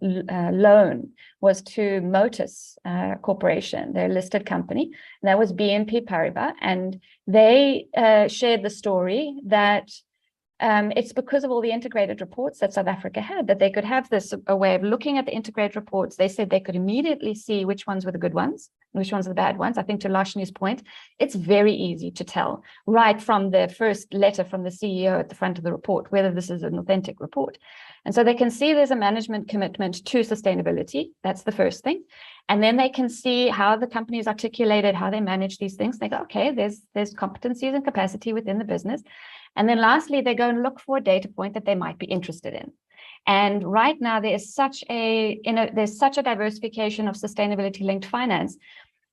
loan was to Motus Corporation, their listed company. And that was BNP Paribas. And they shared the story that it's because of all the integrated reports that South Africa had, that they could have this a way of looking at the integrated reports. They said they could immediately see which ones were the good ones, which ones are the bad ones. I think to Lashni's point, it's very easy to tell right from the first letter from the CEO at the front of the report, whether this is an authentic report. And so they can see there's a management commitment to sustainability. That's the first thing. And then they can see how the company is articulated, how they manage these things. They go, okay, there's competencies and capacity within the business. And then lastly, they go and look for a data point that they might be interested in. And right now, there's such a diversification of sustainability linked finance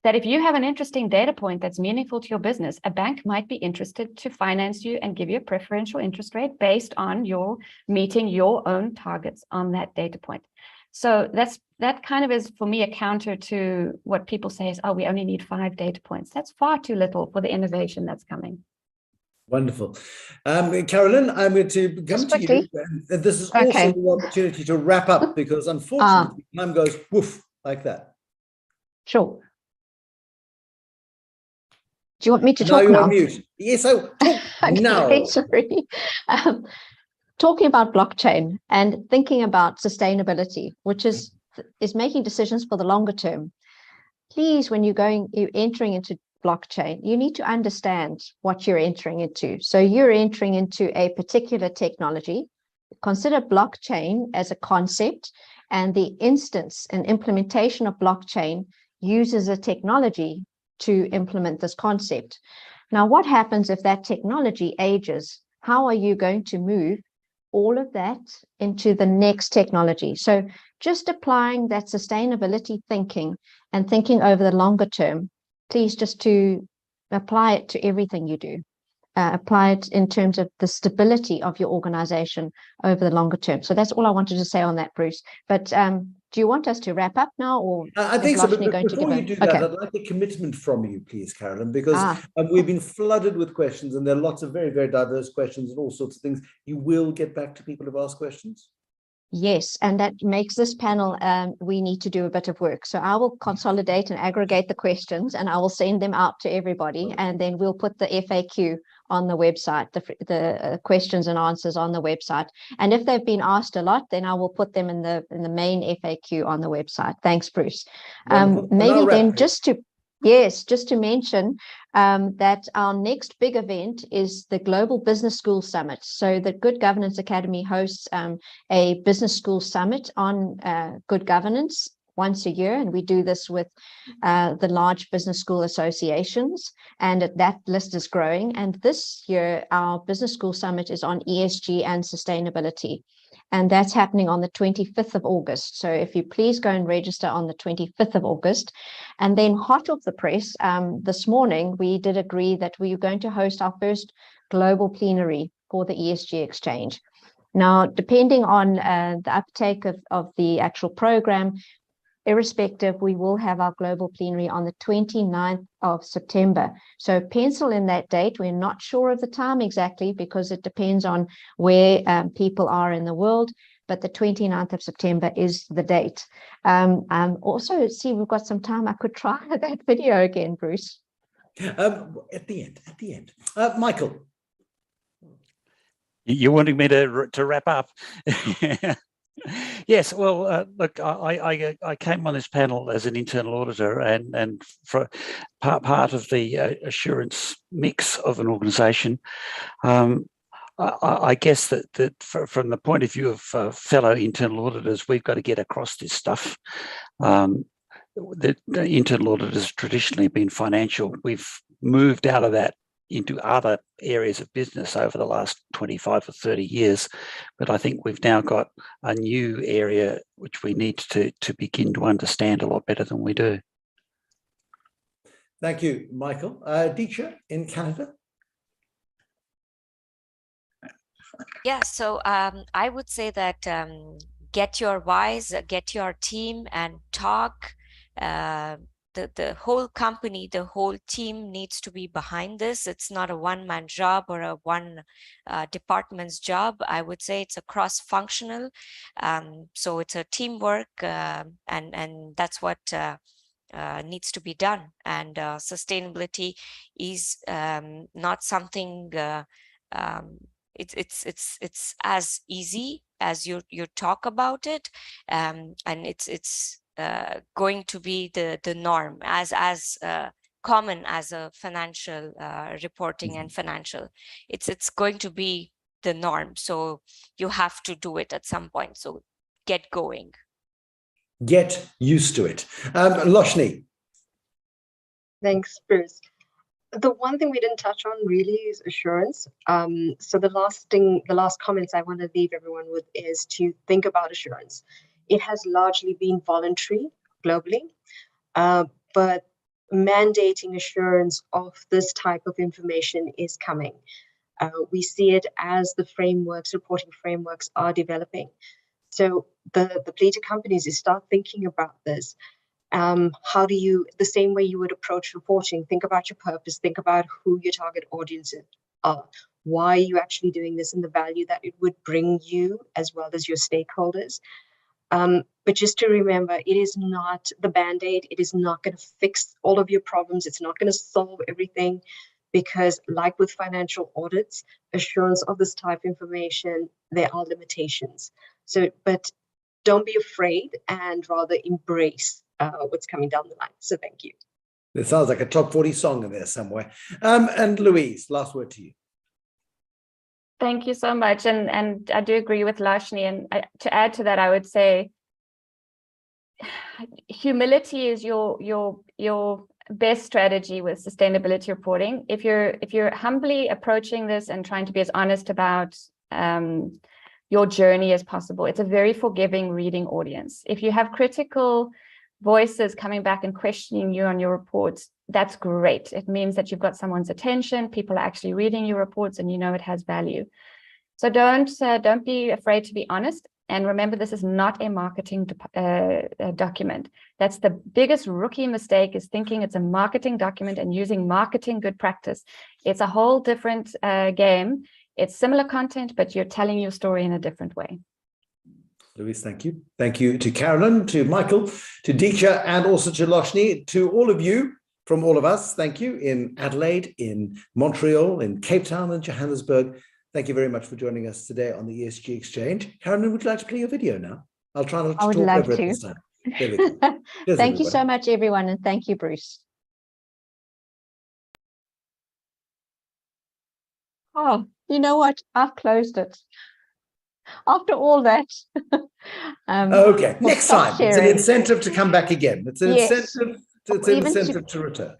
that if you have an interesting data point that's meaningful to your business, a bank might be interested to finance you and give you a preferential interest rate based on your meeting your own targets on that data point. So that kind of is, for me, a counter to what people say is, oh, we only need 5 data points. That's far too little for the innovation that's coming. Wonderful. Carolyn, I'm going to come to you. This is also the opportunity to wrap up, because unfortunately, time goes woof like that. Sure. Do you want me to talk now? Now you're on mute. Yes, so talk now. Sorry. Talking about blockchain and thinking about sustainability, which is making decisions for the longer term. Please, when you're entering into blockchain, you need to understand what you're entering into. So you're entering into a particular technology. Consider blockchain as a concept, and the instance and implementation of blockchain uses a technology to implement this concept. Now, what happens if that technology ages? How are you going to move all of that into the next technology? So just applying that sustainability thinking and thinking over the longer term, please just to apply it to everything you do. Apply it in terms of the stability of your organization over the longer term. So that's all I wanted to say on that, Bruce. But do you want us to wrap up now, or I think so? But before you do that, I'd like a commitment from you, please, Carolyn, because we've been flooded with questions, and there are lots of very, very diverse questions and all sorts of things. You will get back to people who've asked questions? Yes, and that makes this panel, we need to do a bit of work. So I will consolidate and aggregate the questions, and I will send them out to everybody, and then we'll put the FAQ on the website, the questions and answers on the website. And if they've been asked a lot, then I will put them in the main FAQ on the website. Thanks, Bruce. Maybe then just to mention that our next big event is the Global Business School Summit. So the Good Governance Academy hosts a business school summit on good governance once a year, and we do this with the large business school associations, and that list is growing. And this year, our business school summit is on ESG and sustainability, and that's happening on the 25th of August. So if you please go and register on the 25th of August. And then hot off the press, this morning, we did agree that we are going to host our first global plenary for the ESG exchange. Now, depending on the uptake of the actual program, irrespective, we will have our global plenary on the 29th of September. So pencil in that date. We're not sure of the time exactly because it depends on where people are in the world, but the 29th of September is the date. Also, see, we've got some time. I could try that video again, Bruce. At the end. Michael. You're wanting me to wrap up? Yes, well, look, I came on this panel as an internal auditor, and for part of the assurance mix of an organisation. I guess that from the point of view of fellow internal auditors, we've got to get across this stuff. The internal auditors traditionally been financial. We've moved out of that into other areas of business over the last 25 or 30 years. But I think we've now got a new area which we need to begin to understand a lot better than we do. Thank you, Michael. Deeksha in Canada. Yeah, so I would say that get your whys, get your team and talk. The whole company, the whole team needs to be behind this. It's not a one-man job or a one department's job. I would say it's a cross-functional. So it's a teamwork, and that's what needs to be done. And sustainability is not something. It's as easy as you talk about it, and it's going to be the norm, as common as a financial reporting and financial. It's going to be the norm. So you have to do it at some point. So get going. Get used to it. Loshni. Thanks, Bruce. The one thing we didn't touch on really is assurance. So the last comments I want to leave everyone with is to think about assurance. It has largely been voluntary globally, but mandating assurance of this type of information is coming. We see it as the reporting frameworks are developing. So the plea to companies is start thinking about this. How do you, the same way you would approach reporting, think about your purpose, think about who your target audiences are, why are you actually doing this, and the value that it would bring you as well as your stakeholders. But just to remember, it is not the Band-Aid. It is not going to fix all of your problems. It's not going to solve everything, because like with financial audits, assurance of this type of information, there are limitations. So, but don't be afraid and rather embrace what's coming down the line. So thank you. It sounds like a top 40 song in there somewhere. And Louise, last word to you. Thank you so much. And I do agree with Lashni. And to add to that, I would say humility is your best strategy with sustainability reporting. If you're humbly approaching this and trying to be as honest about your journey as possible, it's a very forgiving reading audience. If you have critical voices coming back and questioning you on your reports, that's great. It means that you've got someone's attention. People are actually reading your reports, and you know it has value. So don't be afraid to be honest. And remember, this is not a marketing document. That's the biggest rookie mistake, is thinking it's a marketing document and using marketing good practice. It's a whole different game. It's similar content, but you're telling your story in a different way. Louise, thank you. Thank you to Carolyn, to Michael, to Deeksha, and also to Loshni. To all of you, from all of us, thank you, in Adelaide, in Montreal, in Cape Town, and Johannesburg. Thank you very much for joining us today on the ESG Exchange. Carolyn, would you like to play your video now? I'll try not to talk over it this time. There we go. Thank you so much, everyone, and thank you, Bruce. Oh, you know what? I've closed it. After all that. Okay, next time. Sharing. It's an incentive to come back again. It's an incentive. It's an incentive to return.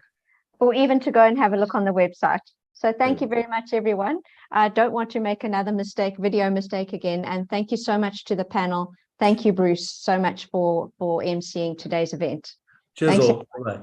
Or even to go and have a look on the website. So thank you very much, everyone. I don't want to make another video mistake again. And thank you so much to the panel. Thank you, Bruce, so much for emceeing today's event. Cheers all. Bye.